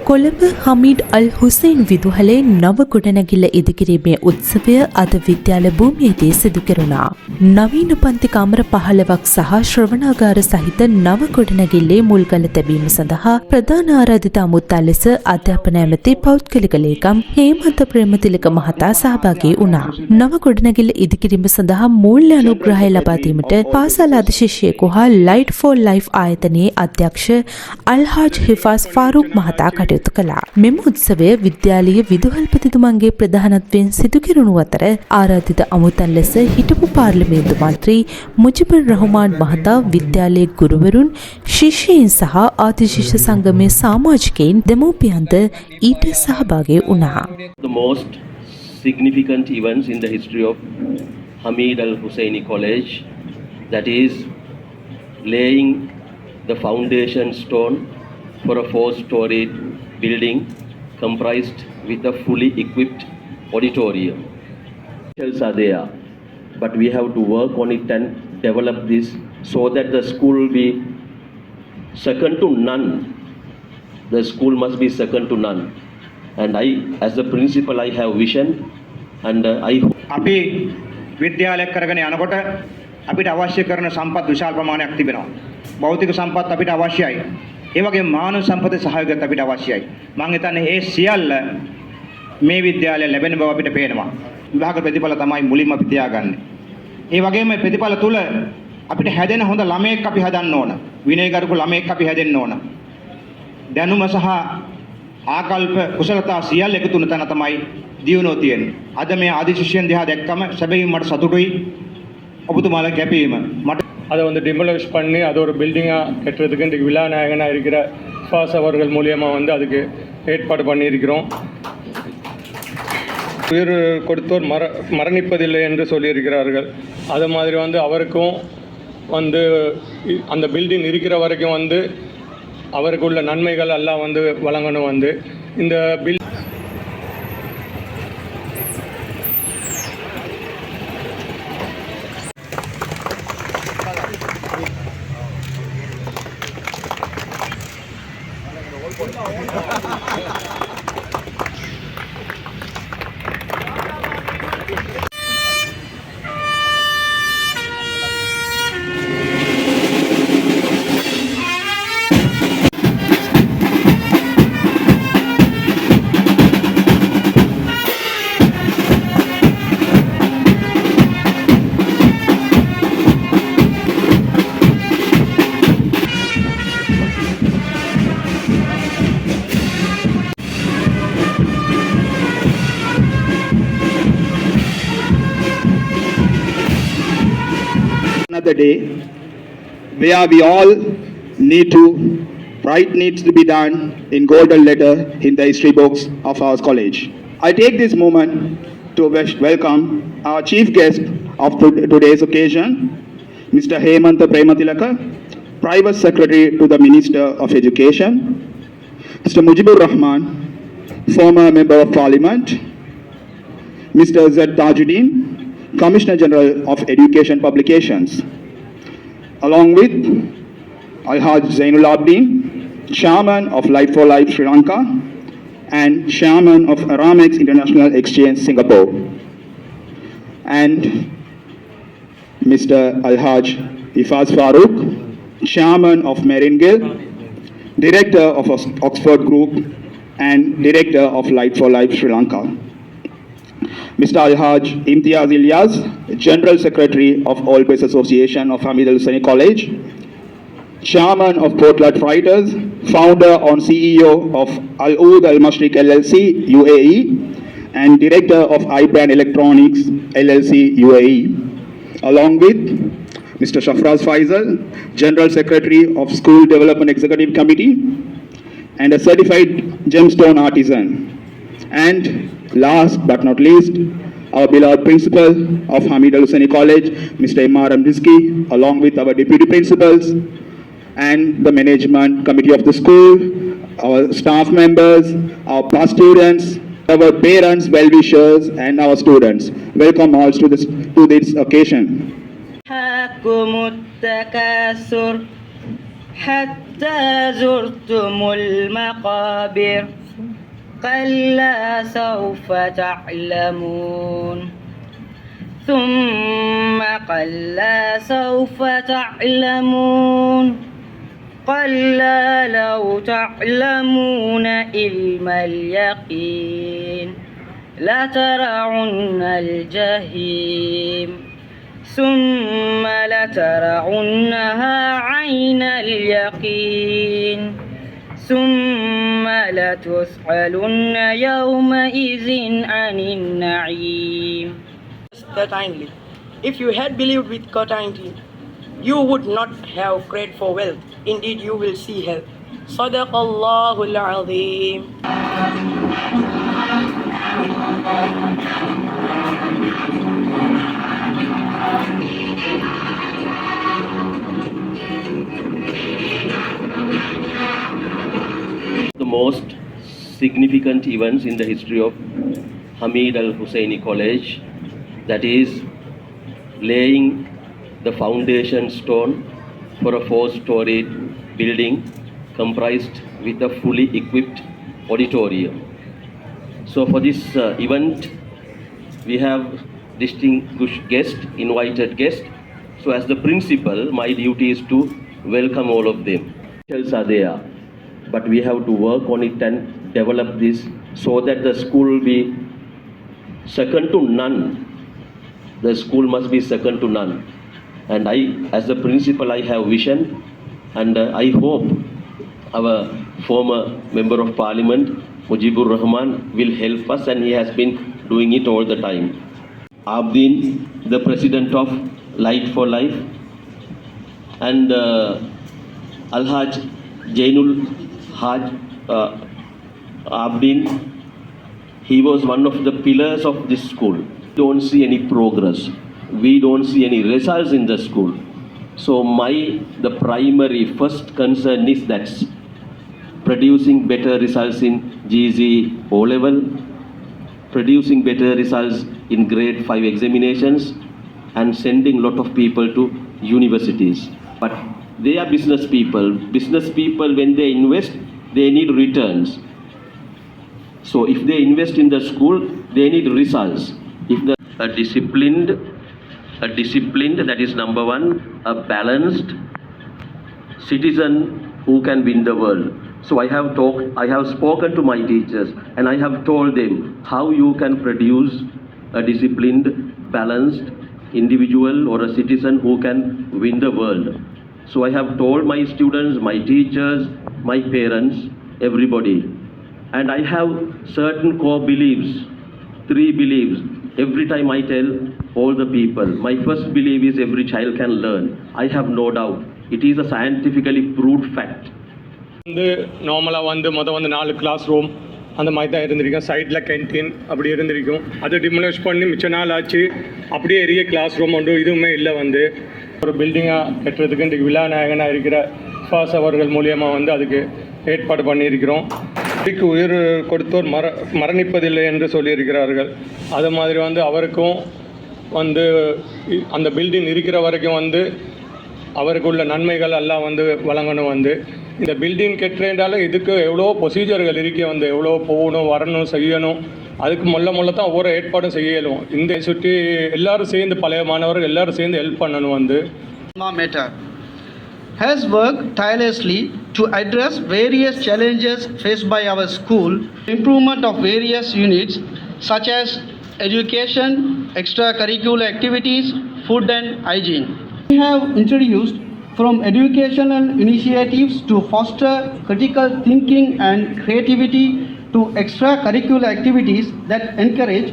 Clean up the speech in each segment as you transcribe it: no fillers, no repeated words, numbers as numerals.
කොළඹ හමීඩ් අල් හුසයින් විදුහලේ නව ගොඩනැගිල්ල ඉදිකිරීමේ උත්සවය අද විද්‍යාල භූමියේදී සිදු කෙරුණා. නවීන පන්ති කාමර 15ක් සහ ශ්‍රවණාගාර සහිත නව ගොඩනැගිල්ලේ මුල්ගල තැබීම සඳහා ප්‍රධාන ආරාධිත අමුත්තා ලෙස අධ්‍යාපන ඇමති පෞද්ගලික ලේකම් හේමන්ත ප්‍රේමතිලක මහතා සහභාගී වුණා. නව ගොඩනැගිල්ල ඉදිකිරීම සඳහා මූල්‍ය අනුග්‍රහය ලබා දීමට පාසල් අධිශිෂ්‍යයෙකු හා ලයිට් ෆෝර් ලයිෆ් ආයතනයේ අධ්‍යක්ෂ අල්හාජ් හිෆාස් ෆාරූක් මහතා කටයුතු කළා. මෙම උත්සවය විද්‍යාලීය විදුහල්පතිතුමන්ගේ ප්‍රධානත්වයෙන් සිදු කෙරුණු අතර ආරාධිත අමුතන් ලෙස හිටපු පාර්ලිමේන්තු මන්ත්‍රී මුජිබුර් රහමාන් මහතා විද්‍යාලයේ ගුරුවරුන් ශිෂ්‍යයින් සහ ආදිශිෂ්‍ය සංගමයේ සමාජිකයින් දෙමව්පියන්ද ඊට සහභාගී වුණා. The most significant events in the history of Hamid Al Husseinie College, that is laying the foundation stone for a 4-storied building comprised with a fully equipped auditorium. Details are there, but we have to work on it and develop this so that the school will be second to none. The school must be second to none. And I, as the principal, I have vision and I hope. අපි විද්‍යාලයක් කරගෙන යනකොට අපිට අවශ්‍ය කරන සම්පත් විශාල ප්‍රමාණයක් තිබෙනවා. භෞතික සම්පත් අපිට අවශ්‍යයි. ඒ වගේම මානව සම්පත් සහයෝගයත් අපිට අවශ්‍යයි. මම හිතන්නේ ඒ සියල්ල මේ විද්‍යාලය ලැබෙන බව අපිට පේනවා. විභාග ප්‍රතිඵල තමයි මුලින්ම අපි තියාගන්නේ. ඒ වගේම ප්‍රතිඵල තුල අපිට හැදෙන හොඳ ළමයෙක් අපි හදන්න ඕන. විනයගරුක ළමයෙක් අපි හැදෙන්න ඕන. දැනුම සහ ආකල්ප කුසලතා සියල්ල එකතු වෙන තැන තමයි දියුණුව තියෙන්නේ. අද මේ ආදිශිෂ්‍යයන් දිහා දැක්කම සැබවින්ම මට සතුටුයි. ඔබතුමාලා කැපීම මට அதை வந்து டிமோலிஷ் பண்ணி அது ஒரு பில்டிங்காக கட்டுறதுக்கு இன்றைக்கு விழாநாயகனாக இருக்கிற ஃபாஸ் அவர்கள் மூலியமாக வந்து அதுக்கு ஏற்பாடு பண்ணியிருக்கிறோம். உயிர் கொடுத்தோர் மரணிப்பதில்லை என்று சொல்லியிருக்கிறார்கள். அது மாதிரி வந்து அவருக்கும் வந்து அந்த பில்டிங் இருக்கிற வரைக்கும் வந்து அவருக்குள்ள நன்மைகள் எல்லாம் வந்து வழங்கணும். வந்து இந்த another day where we all need to right needs to be done in golden letter in the history books of our college. I take this moment to welcome our chief guest of today's occasion, Mr. Hemanta Prematilaka, Private Secretary to the Minister of Education, Mr. Mujibur Rahman, former Member of Parliament, Mr. Z. Tajuddin, Commissioner General of Education Publications, along with Alhaj Zainul Abdin, Chairman of Light for Life Sri Lanka and Chairman of Aramex International Exchange Singapore, and Mr. Alhaj Ifaz Farooq, Chairman of Meringil, Director of Oxford Group and Director of Light for Life Sri Lanka. Mr. Alhaj Imtiaz Ilyas, General Secretary of All Boys Association of Hamid Al Husseinie College, Chairman of Portland Writers, Founder and CEO of Al Oud Al Mashriq LLC UAE, and Director of iBrand Electronics LLC UAE, along with Mr. Shafraz Faisal, General Secretary of School Development Executive Committee, and a certified gemstone artisan. And last but not least, our beloved principal of Hamid Al Husseinie College, Mr. Imar Rizki, along with our deputy principals and the management committee of the school, our staff members, our past students, our parents, well-wishers, and our students. Welcome all to this occasion. حتى زرتم المقابر كلا سوف تعلمون ثم كلا سوف تعلمون كلا لو تعلمون علم اليقين لترون الجحيم ثم لترونها عين اليقين ثم لتسألن يومئذ عن النعيم. Certainly, if you had believed with certainty, you would not have prayed for wealth. Indeed, you will see health. Sadaqallahul Azim. The most significant events in the history of Hamid Al Husseinie College, that is laying the foundation stone for a 4-storied building comprised with a fully equipped auditorium. So for this event, we have distinguished guests, invited guests. So as the principal, my duty is to welcome all of them. Details are there, but we have to work on it and develop this so that the school will be second to none. The school must be second to none. And I, as the principal, I have vision, and I hope our former member of parliament, Mujibur Rahman, will help us, and he has been doing it all the time. Abdin, the president of Light for Life, and Alhaj Jainul Haj Abdin, he was one of the pillars of this school. We don't see any progress. We don't see any results in the school. So the primary first concern is that producing better results in GZ O level, producing better results in grade 5 examinations, and sending lot of people to universities. But they are business people. Business people, when they invest, they need returns. So if they invest in the school, they need results. If a disciplined, that is number one, a balanced citizen who can win the world. So I have spoken to my teachers, and I have told them how you can produce a disciplined, balanced individual or a citizen who can win the world. So I have told my students, my teachers, my parents, everybody. And I have certain core beliefs, 3 beliefs. Every time I tell all the people, my first belief is every child can learn. I have no doubt. It is a scientifically proved fact. வந்து நார்மலாக வந்து மொதல் வந்து 4 class room அந்த மாதிரி தான் இருந்திருக்கும். சைடில் கேன்டீன் அப்படி இருந்திருக்கும். அதை டிமோலிஷ் பண்ணி மிச்ச நாள் ஆச்சு. அப்படியே எரிய கிளாஸ் ரூம் ஒன்று இதுவுமே இல்லை. வந்து ஒரு பில்டிங்காக கட்டுறதுக்கு இன்றைக்கு விழாநாயகனாக இருக்கிற ஃபாஸ் அவர்கள் மூலியமாக வந்து அதுக்கு ஏற்பாடு பண்ணியிருக்கிறோம். இதுக்கு உயிர் கொடுத்தோர் மரணிப்பதில்லை என்று சொல்லியிருக்கிறார்கள். அது மாதிரி வந்து அவருக்கும் வந்து அந்த பில்டிங் இருக்கிற வரைக்கும் வந்து அவருக்குள்ள நன்மைகள் எல்லாம் வந்து வழங்கணும். வந்து இந்த பில்டிங் கட்டுறேன்றாலும் இதுக்கு எவ்வளோ ப்ரொசீஜர்கள் இருக்கே. வந்து எவ்வளோ போகணும், வரணும், செய்யணும். அதுக்கு முள்ள தான் ஒவ்வொரு ஏற்பாடும் செய்யலும். இந்த சுற்றி எல்லாரும் சேர்ந்து பழைய மாணவர்கள் எல்லாரும் சேர்ந்து ஹெல்ப் பண்ணணும். வந்து has worked tirelessly to address various challenges faced by our school, improvement of various units such as education, extracurricular activities, food and hygiene. We have introduced from educational initiatives to foster critical thinking and creativity to extracurricular activities that encourage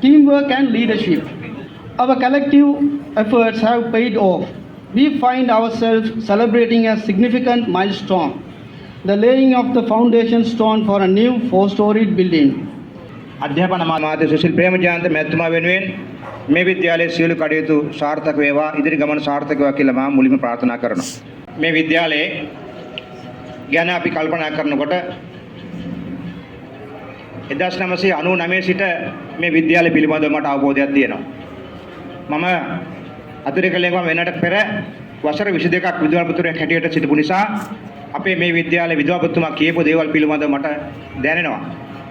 teamwork and leadership. Our collective efforts have paid off. We find ourselves celebrating a significant milestone, the laying of the foundation stone for a new 4-storied building. අධ්‍යාපන අමාත්‍ය සුසිල් ප්‍රේමජයන්ත මැතිතුමා වෙනුවෙන් මේ විද්‍යාලයේ සියලු කටයුතු සාර්ථක වේවා, ඉදිරි ගමන සාර්ථක වේවා කියලා මම මුලින්ම ප්‍රාර්ථනා කරනවා. මේ විද්‍යාලයේ ගැන අපි කල්පනා කරනකොට 1999 සිට මේ විද්‍යාලය පිළිබඳව මට අවබෝධයක් තියෙනවා. මම අතිරේක ලේකම් වෙනට පෙර වසර 22ක් විද්‍යාපතිවරයෙක් හැටියට සිටපු නිසා අපේ මේ විද්‍යාලයේ විද්‍යාපතිතුමා කියපු දේවල් පිළිබඳව මට දැනෙනවා.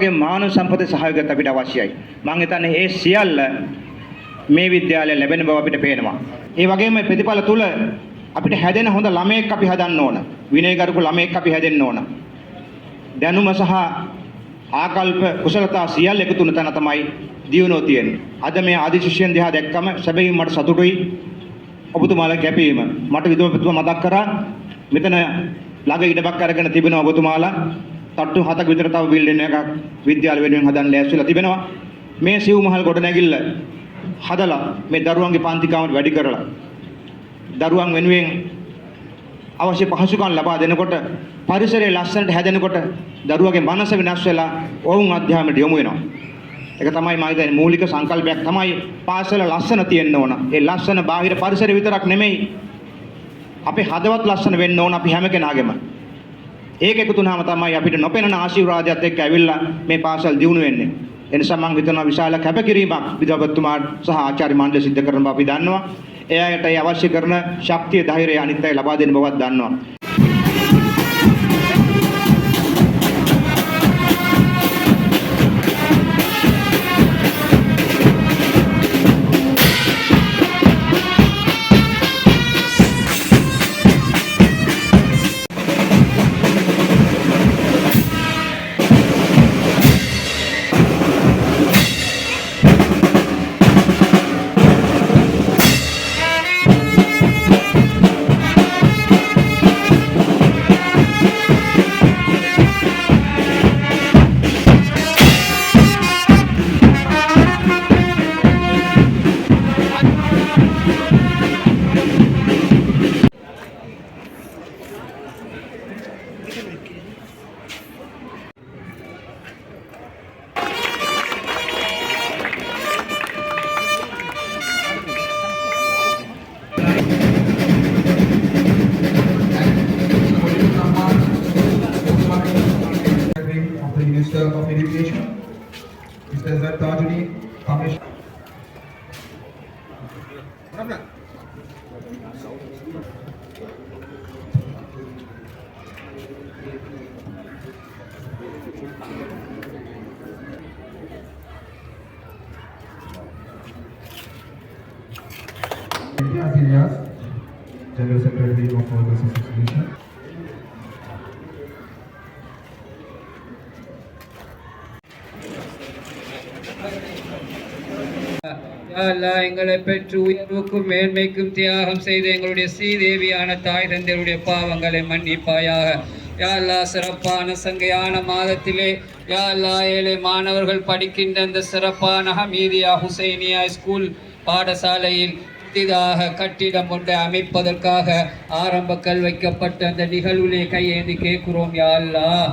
ඒ මානව සම්පත සහයෝගයත් අපිට අවශ්‍යයි. මම හිතන්නේ ඒ සියල්ල මේ විද්‍යාලයේ ලැබෙන බව අපිට පේනවා. ඒ වගේම ප්‍රතිඵල තුල අපිට හැදෙන හොඳ ළමයෙක් අපි හදන්න ඕන. විනයගරුක ළමයෙක් අපි හැදෙන්න ඕන. දැනුම සහ ආකල්ප කුසලතා සියල්ල එකතු වෙන තැන තමයි දියුණුව තියෙන්නේ. අද මේ ආදි ශිෂ්‍යයන් දිහා දැක්කම සැබවින්ම මට සතුටුයි. ඔබතුමාලා කැපීම මට විද්‍යාපතිතුමා මතක් කරා මෙතන ළඟ ඉඩමක් අරගෙන තිබෙනවා ඔබතුමාලා තට්ටු 7ක විතර තව බිල්ඩින් එකක් විද්‍යාල වෙනුවෙන් හදන්න ලෑස්තිලා තිබෙනවා. මේ සිව් මහල් ගොඩනැගිල්ල හදලා මේ දරුවන්ගේ පන්ති කාමර වැඩි කරලා දරුවන් වෙනුවෙන් අවශ්‍ය පහසුකම් ලබා දෙනකොට පරිසරය ලස්සනට හැදෙනකොට දරුවගේ මනස වෙනස් වෙලා ඔවුන් අධ්‍යාපනයට යොමු වෙනවා. ඒක තමයි මම හිතන්නේ මූලික සංකල්පයක් තමයි පාසල ලස්සන තියෙන්න ඕන. ඒ ලස්සන බාහිර පරිසරය විතරක් නෙමෙයි අපේ හදවත් ලස්සන වෙන්න ඕන අපි හැම කෙනාගේම. ඒක එකතු වුණාම තමයි අපිට නොපෙනෙන ආශිර්වාදයත් එක්ක ඇවිල්ලා මේ පාසල් දියුණු වෙන්නේ. ඒ නිසා මම හිතනවා විශාල කැපකිරීමක් විද්‍යාපතිතුමාට සහ ආචාර්ය මණ්ඩලය සිද්ධ කරන බව අපි දන්නවා. එයාට අවශ්‍ය කරන ශක්තිය ධෛර්යය අනිත් අය ලබා දෙන බවත් දන්නවා. of the Minister of Education, Mr. Z. Tajudi, Commissioner. General Secretary of Overseas Association. யா அல்லாஹ் எங்களை பெற்று உயர்வுக்கும் மேன்மைக்கும் தியாகம் செய்து எங்களுடைய ஸ்ரீதேவியான தாய் தந்தையருடைய பாவங்களை மன்னிப்பாயாக. யா அல்லாஹ் சிறப்பான சங்கையான மாதத்திலே யா அல்லாஹ் ஏழை மாணவர்கள் படிக்கின்ற இந்த சிறப்பான ஹமீதியா ஹுசைனியா ஸ்கூல் பாடசாலையில் புதிதாக கட்டிடம் ஒன்றை அமைப்பதற்காக ஆரம்ப கல் வைக்கப்பட்ட அந்த நிகழ்வுலே கையேந்தி கேட்கிறோம். யா அல்லாஹ்